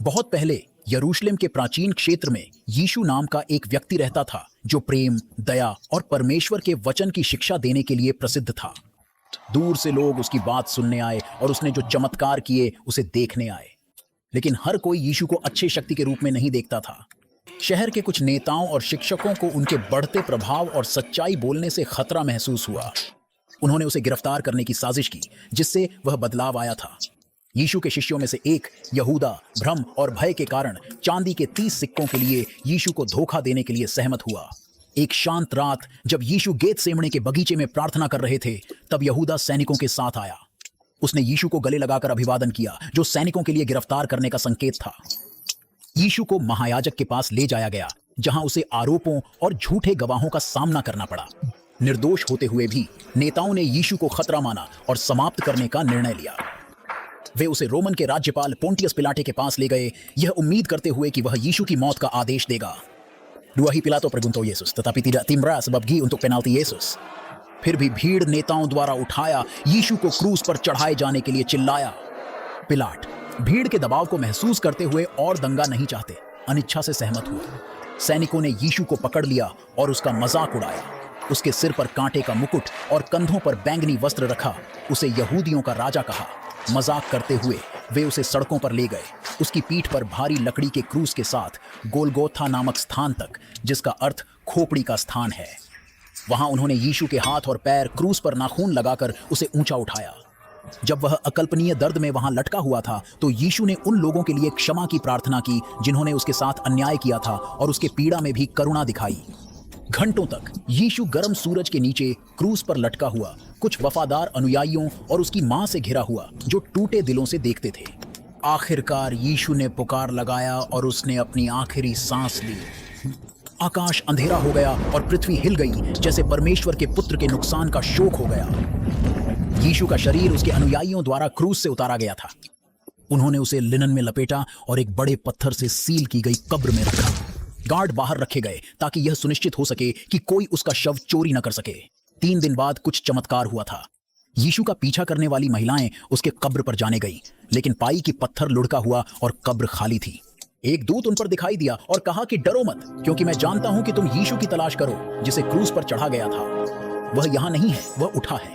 बहुत पहले यरूशलेम के प्राचीन क्षेत्र में यीशु नाम का एक व्यक्ति रहता था जो प्रेम, दया और परमेश्वर के वचन की शिक्षा देने के लिए प्रसिद्ध था। दूर से लोग उसकी बात सुनने आए और उसने जो चमत्कार किए उसे देखने आए। लेकिन हर कोई यीशु को अच्छे शक्ति के रूप में नहीं देखता था। शहर के कुछ नेताओं और शिक्षकों को उनके बढ़ते प्रभाव और सच्चाई बोलने से खतरा महसूस हुआ। उन्होंने उसे गिरफ्तार करने की साजिश की, जिससे वह बदलाव आया था। यीशु के शिष्यों में से एक यहूदा भ्रम और भय के कारण चांदी के 30 सिक्कों के लिए यीशु को धोखा देने के लिए सहमत हुआ। एक शांत रात जब यीशु गेतसेमने के बगीचे में प्रार्थना कर रहे थे, तब यहूदा सैनिकों के साथ आया। उसने यीशु को गले लगाकर अभिवादन किया, जो सैनिकों के लिए गिरफ्तार करने का संकेत था। यीशु को महायाजक के पास ले जाया गया, जहां उसे आरोपों और झूठे गवाहों का सामना करना पड़ा। निर्दोष होते हुए भी नेताओं ने यीशु को खतरा माना और समाप्त करने का निर्णय लिया। वे उसे रोमन के राज्यपाल पोंटियस पिलाटे के पास ले गए, यह उम्मीद करते हुए कि वह यीशु की मौत का आदेश देगा। Dua Pilato preguntó Yesus, tetapi tidak timbra sebab gi untuk penalti Yesus। फिर भी भीड़ नेताओं द्वारा उठाया यीशु को क्रूस पर चढ़ाए जाने के लिए चिल्लाया। पिलाट भीड़ के दबाव को महसूस करते हुए और दंगा नहीं चाहते, अनिच्छा से सहमत हुए। सैनिकों ने यीशु को पकड़ लिया और उसका मजाक उड़ाया। उसके सिर पर कांटे का मुकुट और कंधों पर बैंगनी वस्त्र रखा। उसे यहूदियों का राजा कहा। मजाक करते हुए वे उसे सड़कों पर ले गए, उसकी पीठ पर भारी लकड़ी के क्रूस के साथ गोलगोथा नामक स्थान तक, जिसका अर्थ खोपड़ी का स्थान है। वहां उन्होंने यीशु के हाथ और पैर क्रूस पर नाखून लगाकर उसे ऊंचा उठाया। जब वह अकल्पनीय दर्द में वहां लटका हुआ था, तो यीशु ने उन लोगों के लिए क्षमा की प्रार्थना की जिन्होंने उसके साथ अन्याय किया था, और उसके पीड़ा में भी करुणा दिखाई। घंटों तक यीशु गर्म सूरज के नीचे क्रूस पर लटका हुआ, कुछ वफादार अनुयायियों और उसकी मां से घिरा हुआ, जो टूटे दिलों से देखते थे। आखिरकार यीशु ने पुकार लगाया और उसने अपनी आखिरी सांस ली। आकाश अंधेरा हो गया और पृथ्वी हिल गई, जैसे परमेश्वर के पुत्र के नुकसान का शोक हो गया। यीशु का शरीर उसके अनुयायियों द्वारा क्रूस से उतारा गया था। उन्होंने उसे लिनन में लपेटा और एक बड़े पत्थर से सील की गई कब्र में रखा। गार्ड बाहर रखे गए ताकि यह सुनिश्चित हो सके कि कोई उसका शव चोरी न कर सके। 3 दिन बाद कुछ चमत्कार हुआ था। यीशु का पीछा करने वाली महिलाएं उसके कब्र पर जाने गई, लेकिन पाई कि पत्थर लुढ़का हुआ और कब्र खाली थी। एक दूत उन पर दिखाई दिया और कहा कि डरो मत, क्योंकि मैं जानता हूं कि तुम यीशु की तलाश करो, जिसे क्रूस पर चढ़ा गया था। वह यहां नहीं है, वह उठा है।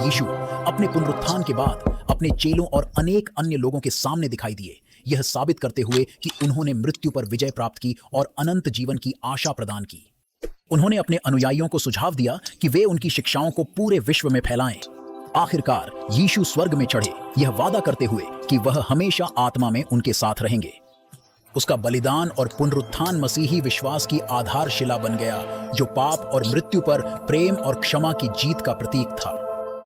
यीशु अपने पुनरुत्थान के बाद अपने चेलों और अनेक अन्य लोगों के सामने दिखाई दिए, यह साबित करते हुए कि उन्होंने मृत्यु पर विजय प्राप्त की और अनंत जीवन की आशा प्रदान की। उन्होंने अपने अनुयायियों को सुझाव दिया कि वे उनकी शिक्षाओं को पूरे विश्व में फैलाएं। आखिरकार यीशु स्वर्ग में चढ़े, यह वादा करते हुए कि वह हमेशा आत्मा में उनके साथ रहेंगे। उसका बलिदान और पुनरुत्थान मसीही विश्वास की आधारशिला बन गया, जो पाप और मृत्यु पर प्रेम और क्षमा की जीत का प्रतीक था।